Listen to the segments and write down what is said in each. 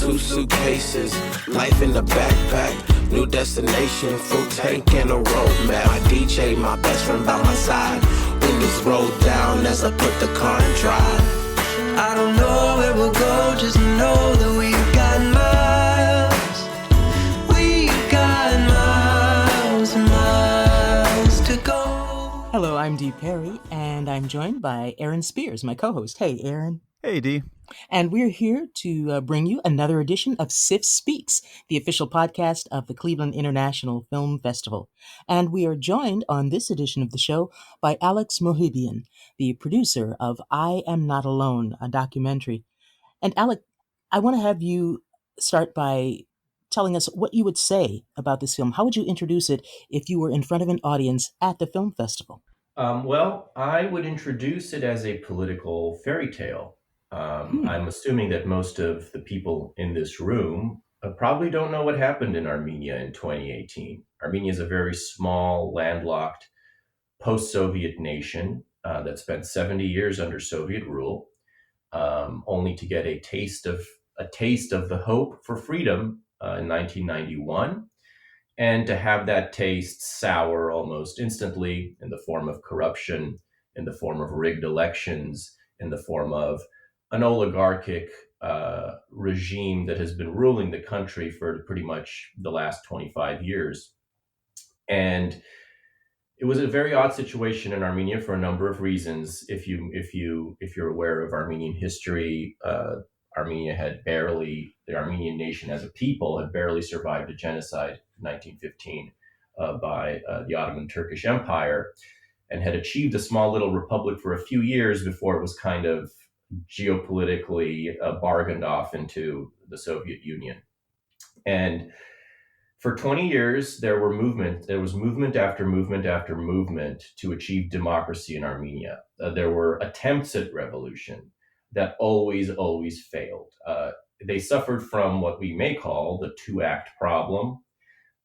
2 suitcases, life in the backpack, new destination, full tank and a roadmap. My DJ, my best friend by my side, windows rolled down as I put the car in drive. I don't know where we'll go, just know that we've got miles. We've got miles and miles to go. Hello, I'm Dee Perry, and I'm joined by Aaron Spears, my co-host. Hey, Aaron. Hey, Dee. And we're here to bring you another edition of CIFF Speaks, the official podcast of the Cleveland International Film Festival. And we are joined on this edition of the show by Alec Mouhibian, the producer of I Am Not Alone, a documentary. And Alec, I want to have you start by telling us what you would say about this film. How would you introduce it if you were in front of an audience at the film festival? Well, I would introduce it as a political fairy tale. I'm assuming that most of the people in this room probably don't know what happened in Armenia in 2018. Armenia is a very small, landlocked, post-Soviet nation that spent 70 years under Soviet rule, only to get a taste of the hope for freedom in 1991, and to have that taste sour almost instantly in the form of corruption, in the form of rigged elections, in the form of an oligarchic regime that has been ruling the country for pretty much the last 25 years. And it was a very odd situation in Armenia for a number of reasons. If you're aware of Armenian history, the Armenian nation as a people had barely survived a genocide in 1915 by the Ottoman Turkish Empire, and had achieved a small little republic for a few years before it was kind of geopolitically bargained off into the Soviet Union. And for 20 years, there was movement after movement after movement to achieve democracy in Armenia. There were attempts at revolution that always failed. They suffered from what we may call the two-act problem.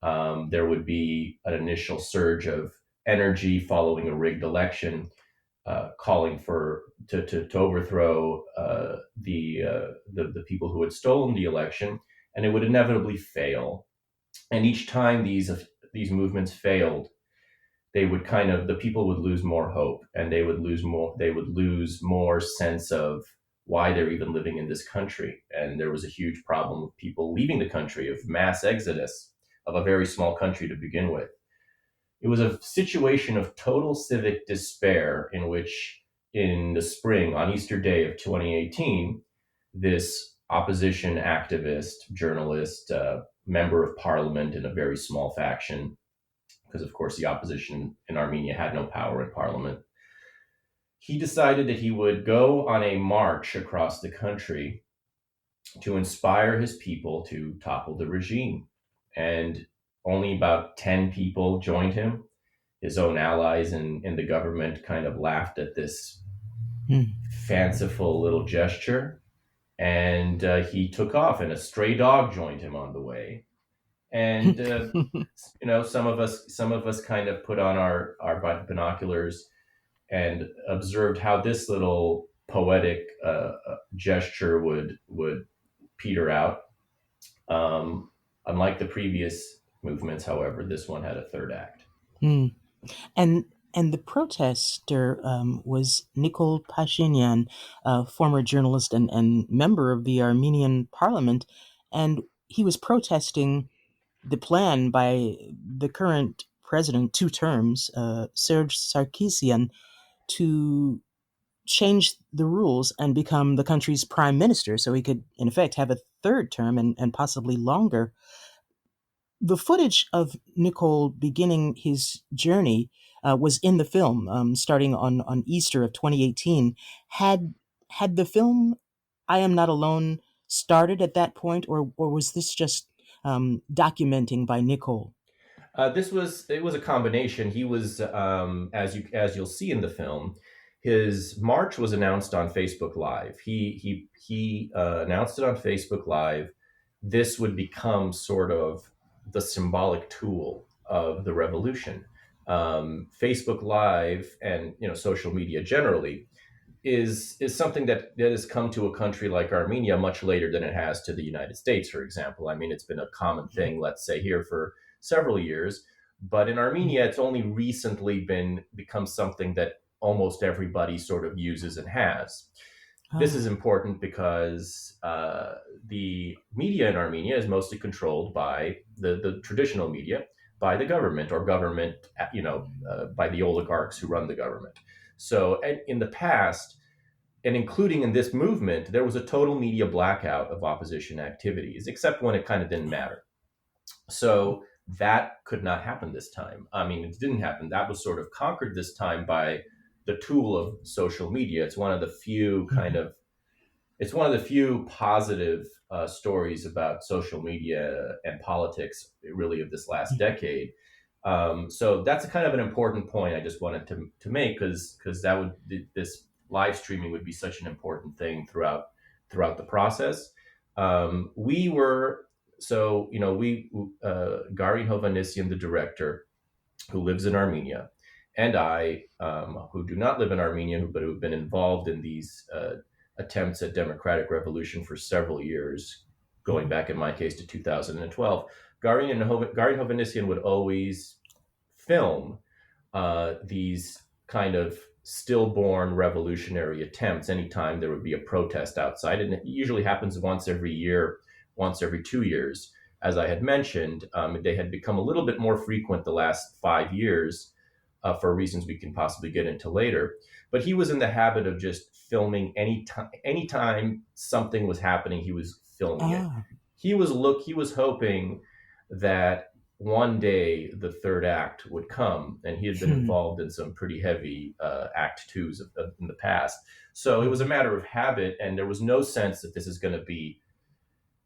There would be an initial surge of energy following a rigged election, calling to overthrow the people who had stolen the election, and it would inevitably fail. And each time these movements failed, the people would lose more hope, and they would lose more sense of why they're even living in this country. And there was a huge problem of people leaving the country, of mass exodus of a very small country to begin with. It was a situation of total civic despair in which, in the spring, on Easter Day of 2018, this opposition activist, journalist, member of parliament in a very small faction, because of course the opposition in Armenia had no power in parliament, he decided that he would go on a march across the country to inspire his people to topple the regime. And only about 10 people joined him. His own allies in the government kind of laughed at this fanciful little gesture. And he took off, and a stray dog joined him on the way. And, some of us kind of put on our binoculars and observed how this little poetic gesture would peter out. Unlike the previous movements, however, this one had a third act. And the protester was Nikol Pashinyan, a former journalist and member of the Armenian parliament, and he was protesting the plan by the current president, 2 terms, Serge Sarkisian, to change the rules and become the country's prime minister, so he could, in effect, have a 3rd term and possibly longer. The footage of Nikol beginning his journey was in the film, starting on Easter of 2018. Had the film I Am Not Alone started at that point, or was this just documenting by Nikol? It was a combination. He was, as you'll see in the film, his march was announced on Facebook Live. He announced it on Facebook Live. This would become sort of the symbolic tool of the revolution. Facebook Live and social media generally is something that has come to a country like Armenia much later than it has to the United States, for example. I mean, it's been a common thing, let's say, here for several years, but in Armenia, it's only recently become something that almost everybody sort of uses and has. This is important because the media in Armenia is mostly controlled by the traditional media, by the government, or government, by the oligarchs who run the government. So, and in the past, and including in this movement, there was a total media blackout of opposition activities, except when it kind of didn't matter. So that could not happen this time. I mean, it didn't happen. That was sort of conquered this time by the tool of social media. It's one of the few positive stories about social media and politics, really, of this last decade. So that's a kind of an important point I just wanted to make, because this live streaming would be such an important thing throughout the process. Garin Hovhannisyan, the director, who lives in Armenia, and I, who do not live in Armenia, but who have been involved in these attempts at democratic revolution for several years, going back in my case to 2012. Garin Hovhannisyan would always film these kind of stillborn revolutionary attempts anytime there would be a protest outside. And it usually happens once every year, once every 2 years. As I had mentioned, they had become a little bit more frequent the last 5 years for reasons we can possibly get into later. But he was in the habit of just filming anytime something was happening, he was filming it. He was hoping that one day the third act would come, and he had been involved in some pretty heavy act twos in the past. So it was a matter of habit, and there was no sense that this was going to be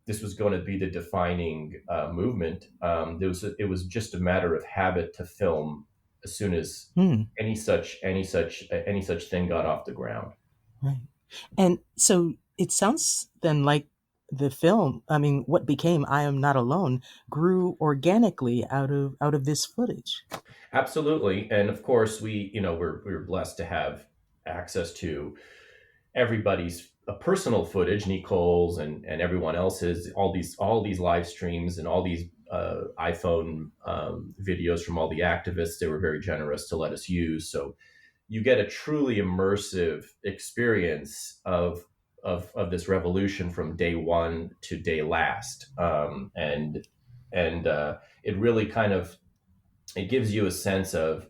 the defining movement. It was just a matter of habit to film as soon as any such thing got off the ground. Right. And so it sounds then like the film, I mean, what became I Am Not Alone, grew organically out of this footage. Absolutely. And of course, we're blessed to have access to everybody's personal footage, Nicole's and everyone else's, all these live streams and all these iPhone videos from all the activists. They were very generous to let us use. So you get a truly immersive experience of this revolution from day one to day last. And it really kind of, it gives you a sense of,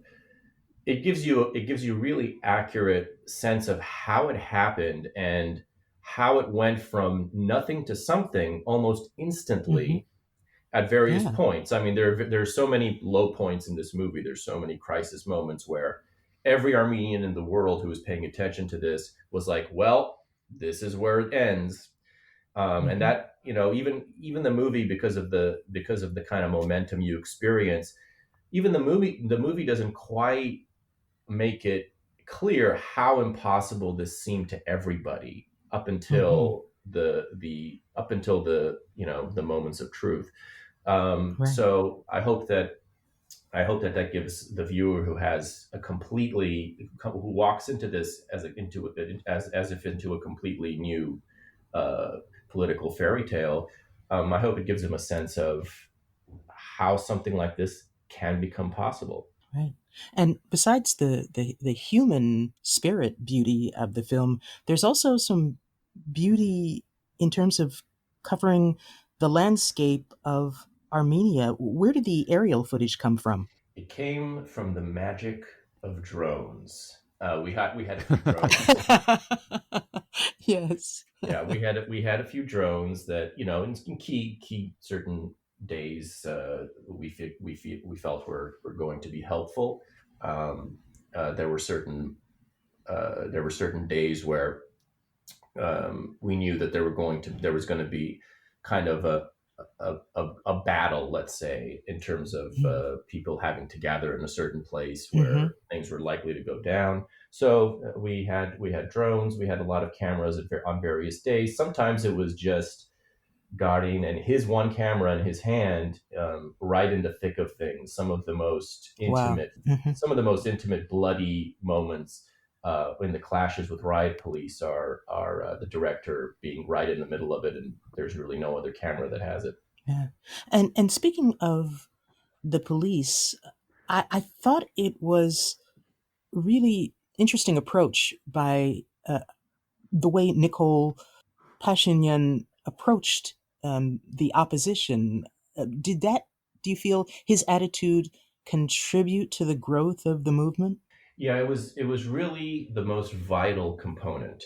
it gives you really accurate sense of how it happened and how it went from nothing to something almost instantly at various points. I mean, there's so many low points in this movie. There's so many crisis moments where every Armenian in the world who was paying attention to this was like, well, this is where it ends. And that, even the movie, because of the kind of momentum you experience, even the movie doesn't quite make it clear how impossible this seemed to everybody up until the moments of truth. So I hope that gives the viewer who walks into this as if into a completely new political fairy tale. I hope it gives them a sense of how something like this can become possible. Right. And besides the human spirit beauty of the film, there's also some beauty in terms of covering the landscape of Armenia. Where did the aerial footage come from? It came from the magic of drones. We had a few drones. Yes. Yeah, we had a few drones that, in key certain days we felt were going to be helpful. There were certain days where we knew that there was going to be kind of a battle, let's say, in terms of people having to gather in a certain place where things were likely to go down. So we had drones, we had a lot of cameras on various days. Sometimes it was just Garin and his one camera in his hand, right in the thick of things. Some of the most intimate, bloody moments in the clashes with riot police are the director being right in the middle of it, and there's really no other camera that has it. Yeah. And speaking of the police, I thought it was a really interesting approach by the way Nicole Pashinyan approached the opposition. Do you feel his attitude contribute to the growth of the movement? Yeah, it was really the most vital component.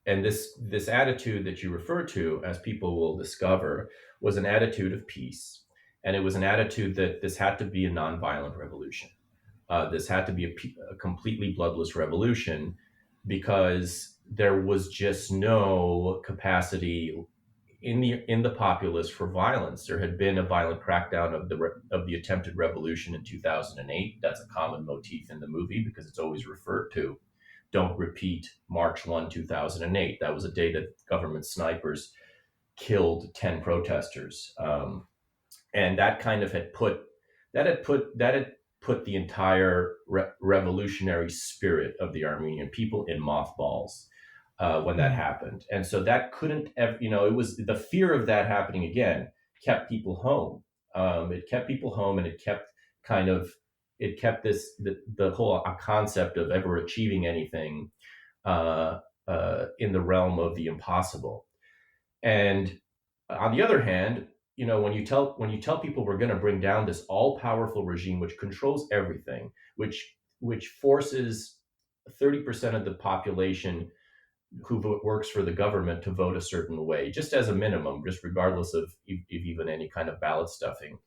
And this attitude that you refer to, as people will discover, was an attitude of peace, and it was an attitude that this had to be a nonviolent revolution. This had to be a completely bloodless revolution, because there was just no capacity in the populace for violence. There had been a violent crackdown of the attempted revolution in 2008. That's a common motif in the movie because it's always referred to. Don't repeat March 1, 2008. That was a day that government snipers killed 10 protesters, and that kind of had put the entire revolutionary spirit of the Armenian people in mothballs when that happened. And so that couldn't ever, it was the fear of that happening again kept people home. It kept people home, and it kept the whole concept of ever achieving anything in the realm of the impossible. And on the other hand, when you tell people we're going to bring down this all-powerful regime which controls everything, which forces 30% of the population who works for the government to vote a certain way, just as a minimum, just regardless of even any kind of ballot stuffing,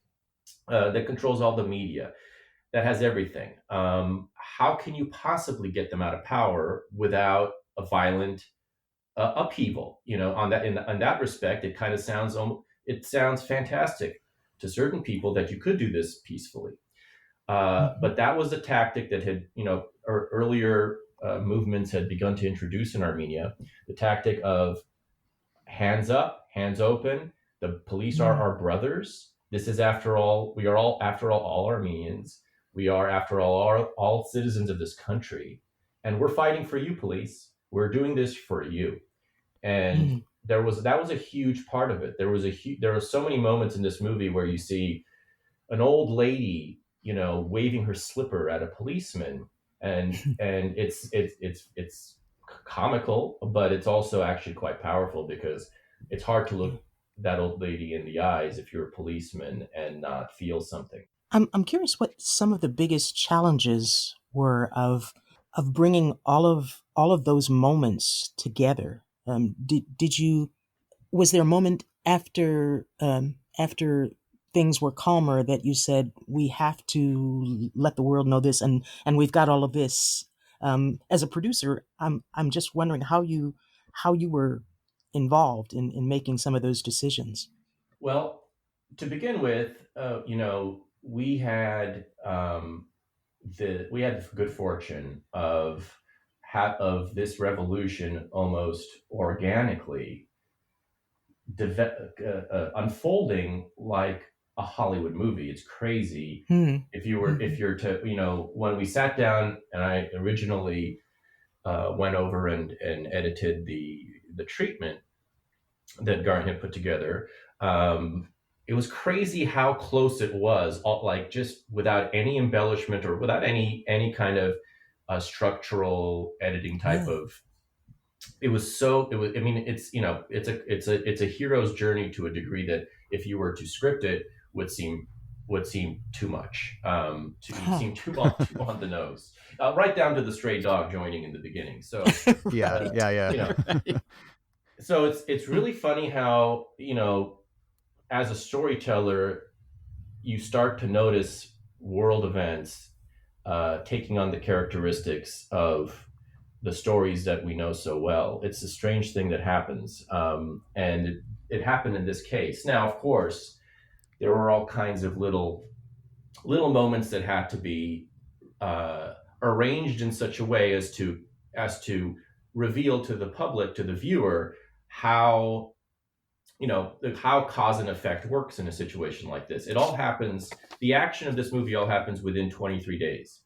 that controls all the media, that has everything. How can you possibly get them out of power without a violent upheaval? On that, in that respect, it kind of sounds fantastic to certain people that you could do this peacefully. But that was a tactic that had, earlier movements had begun to introduce in Armenia, the tactic of hands up, hands open. The police are our brothers. This is, after all, we are all Armenians. We are, after all citizens of this country, and we're fighting for you, police. We're doing this for you. And that was a huge part of it. There were so many moments in this movie where you see an old lady, waving her slipper at a policeman, and it's comical, but it's also actually quite powerful, because it's hard to look that old lady in the eyes if you're a policeman and not feel something. I'm curious what some of the biggest challenges were of bringing all of those moments together. Was there a moment after things were calmer that you said, we have to let the world know this, and we've got all of this? As a producer, I'm just wondering how you were involved in making some of those decisions. Well, to begin with, we had the good fortune of this revolution almost organically unfolding like a Hollywood movie. It's crazy. If you're to, when we sat down and I originally went over and edited the treatment that Garn had put together, it was crazy how close it was, like just without any embellishment or without any kind of structural editing type of. It was. I mean, it's a hero's journey to a degree that if you were to script it, would seem too much, seem too on the nose, right down to the stray dog joining in the beginning. So yeah. So it's really funny how, as a storyteller, you start to notice world events taking on the characteristics of the stories that we know so well. It's a strange thing that happens, and it happened in this case. Now, of course, there were all kinds of little moments that had to be arranged in such a way as to reveal to the public, to the viewer, how cause and effect works in a situation like this. It all happens. The action of this movie all happens within 23 days.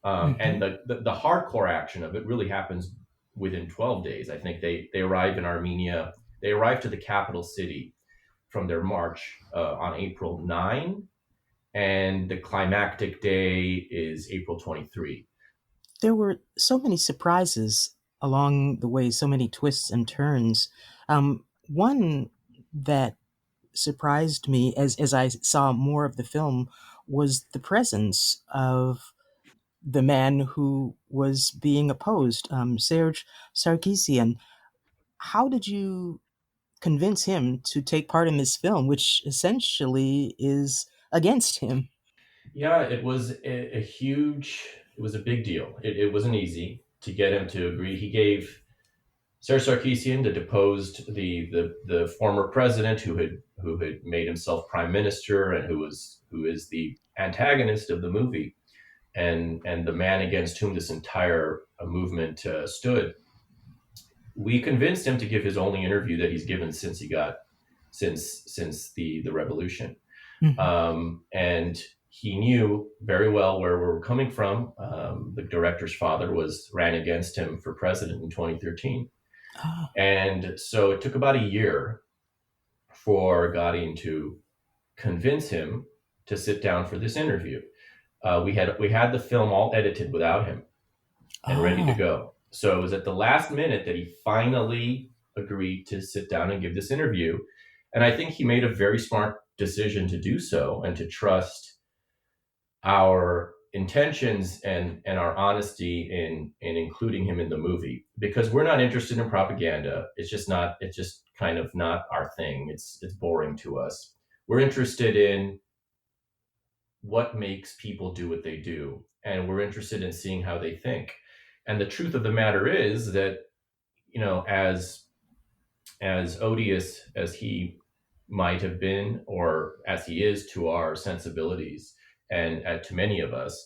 And the hardcore action of it really happens within 12 days. I think they arrive in Armenia. They arrive to the capital city from their march on April 9, and the climactic day is April 23. There were so many surprises along the way, so many twists and turns. One that surprised me as I saw more of the film was the presence of the man who was being opposed, Serge Sarkisian. How did you convince him to take part in this film, which essentially is against him? Yeah, it was it was a big deal. It wasn't easy to get him to agree. He gave Serge Sarkisian, the deposed the former president who had made himself prime minister and who is the antagonist of the movie, and the man against whom this entire movement stood. We convinced him to give his only interview that he's given since the revolution, and he knew very well where we were coming from. The director's father ran against him for president in 2013. And so it took about a year for Godin to convince him to sit down for this interview. We had the film all edited without him and ready to go. So it was at the last minute that he finally agreed to sit down and give this interview. And I think he made a very smart decision to do so and to trust our intentions and our honesty in including him in the movie, because we're not interested in propaganda. It's just kind of not our thing. It's boring to us. We're interested in what makes people do what they do, and we're interested in seeing how they think. And the truth of the matter is that, as odious as he might have been, or as he is to our sensibilities, and to many of us,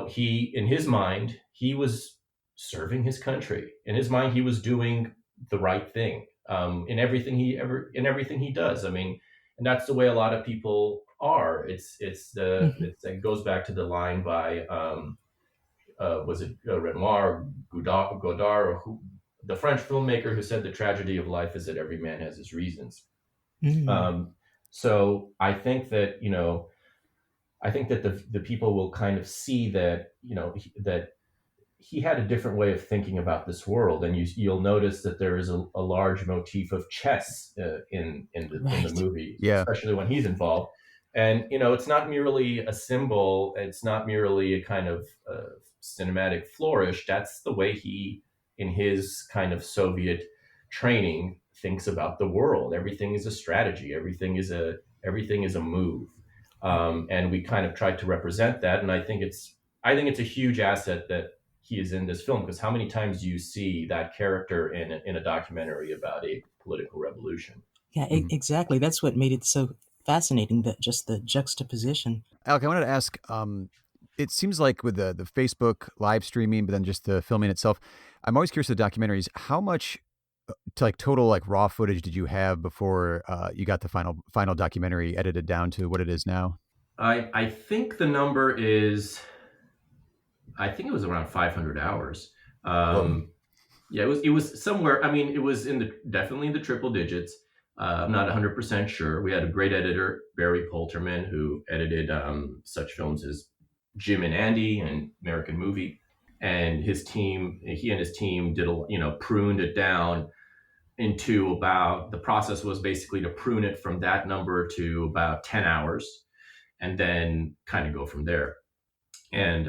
he, in his mind, he was serving his country. In his mind, he was doing the right thing in everything he does. I mean, and that's the way a lot of people are. It goes back to the line by was it Renoir, Godard, or the French filmmaker who said the tragedy of life is that every man has his reasons. So I think that the people will kind of see that, that he had a different way of thinking about this world. And you'll notice that there is a large motif of chess in the movie, especially when he's involved. And, it's not merely a symbol. It's not merely a kind of cinematic flourish. That's the way he, in his kind of Soviet training, thinks about the world. Everything is a strategy. Everything is a move. And we kind of tried to represent that. And I think it's a huge asset that he is in this film, because how many times do you see that character in a documentary about a political revolution? Yeah, exactly. That's what made it so fascinating, that just the juxtaposition. Alec, I wanted to ask, it seems like with the Facebook live streaming, but then just the filming itself, I'm always curious with documentaries, how much total raw footage did you have before you got the final documentary edited down to what it is now? I think the number is, I think it was around 500 hours. Yeah, it was somewhere. I mean, it was definitely in the triple digits. I'm not 100% sure. We had a great editor, Barry Polterman, who edited such films as Jim and Andy and American Movie, and he and his team did pruned it down into about, the process was basically to prune it from that number to about 10 hours, and then kind of go from there. And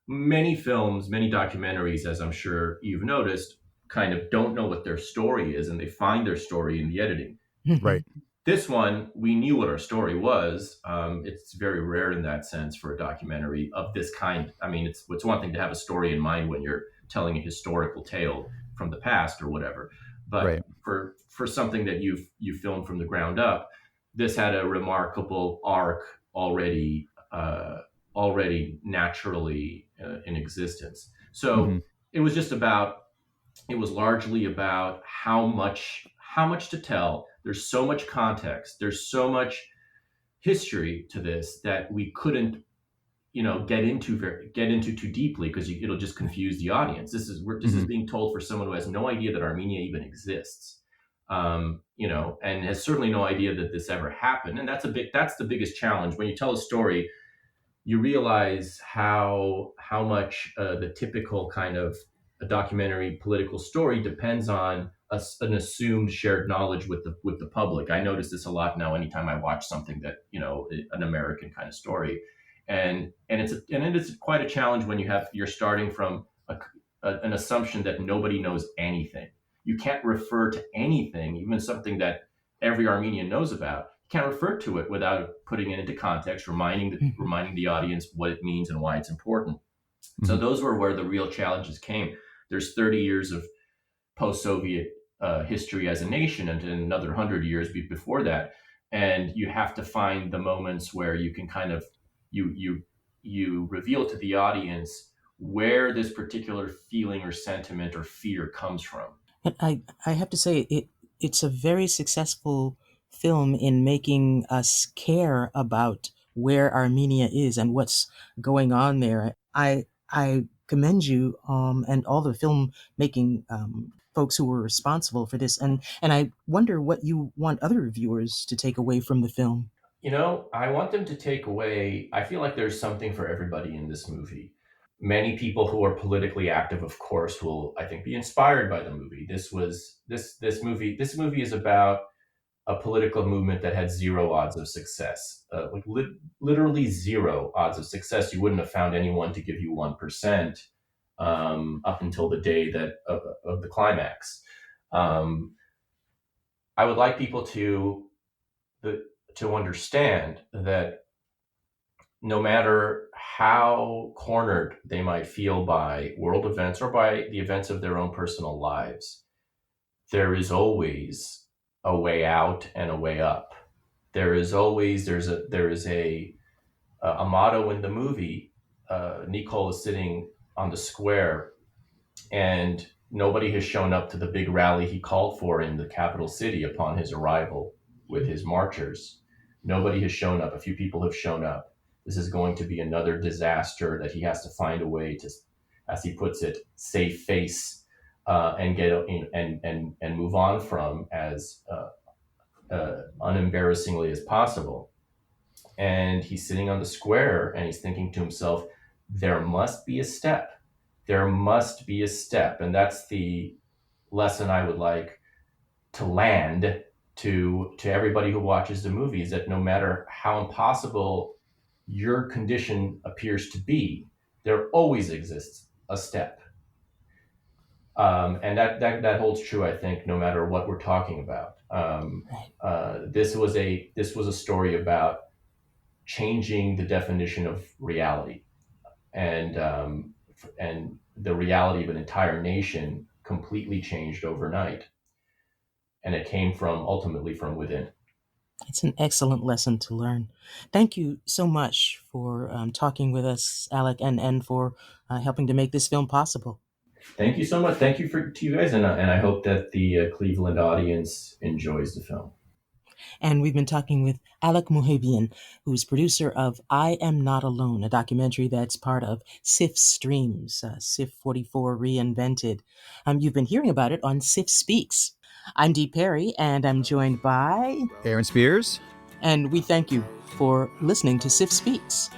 many films, many documentaries, as I'm sure you've noticed, kind of don't know what their story is, and they find their story in the editing. Right. This one, we knew what our story was. It's very rare in that sense for a documentary of this kind. I mean, it's one thing to have a story in mind when you're telling a historical tale from the past or whatever, but for something that you filmed from the ground up, this had a remarkable arc already naturally in existence. So it was largely about how much to tell. There's so much context. There's so much history to this that we couldn't get into too deeply, because it'll just confuse the audience. This is being told for someone who has no idea that Armenia even exists, and has certainly no idea that this ever happened. And that's the biggest challenge when you tell a story. You realize how much the typical kind of a documentary political story depends on an assumed shared knowledge with the public. I notice this a lot now anytime I watch something that, an American kind of story, and it's quite a challenge when you're starting from an assumption that nobody knows anything. You can't refer to anything, even something that every Armenian knows about. You can't refer to it without putting it into context, reminding the audience what it means and why it's important. Mm-hmm. So those were where the real challenges came. There's 30 years of post-Soviet history as a nation, and another 100 years before that, and you have to find the moments where you can kind of you reveal to the audience where this particular feeling or sentiment or fear comes from. And I have to say it's a very successful film in making us care about where Armenia is and what's going on there. I commend you and all the filmmaking folks who were responsible for this, and I wonder what you want other viewers to take away from the film. I want them to take away, I feel like there's something for everybody in this movie. Many people who are politically active, of course, will, I think, be inspired by the movie. This movie is about a political movement that had zero odds of success, literally zero odds of success. You wouldn't have found anyone to give you 1% up until the day of the climax. I would like people to understand that no matter how cornered they might feel by world events or by the events of their own personal lives, there is always a way out and a way up. There's a motto in the movie. Nicole is sitting on the square, and nobody has shown up to the big rally he called for in the capital city upon his arrival with his marchers. Nobody has shown up. A few people have shown up. This is going to be another disaster that he has to find a way to, as he puts it, save face and get and move on from as unembarrassingly as possible. And he's sitting on the square and he's thinking to himself, there must be a step. There must be a step. And that's the lesson I would like to land to everybody who watches the movie, is that no matter how impossible your condition appears to be, there always exists a step. And that holds true, I think, no matter what we're talking about. This was a story about changing the definition of reality, and the reality of an entire nation completely changed overnight, and it came ultimately from within. It's an excellent lesson to learn. Thank you so much for talking with us, Alec, and for helping to make this film possible. Thank you so much. Thank you to you guys, and I hope that the Cleveland audience enjoys the film. And we've been talking with Alec Mouhibian, who's producer of I Am Not Alone, a documentary that's part of CIFF Streams, CIFF44 Reinvented. You've been hearing about it on CIFF Speaks. I'm Dee Perry, and I'm joined by Aaron Spears. And we thank you for listening to CIFF Speaks.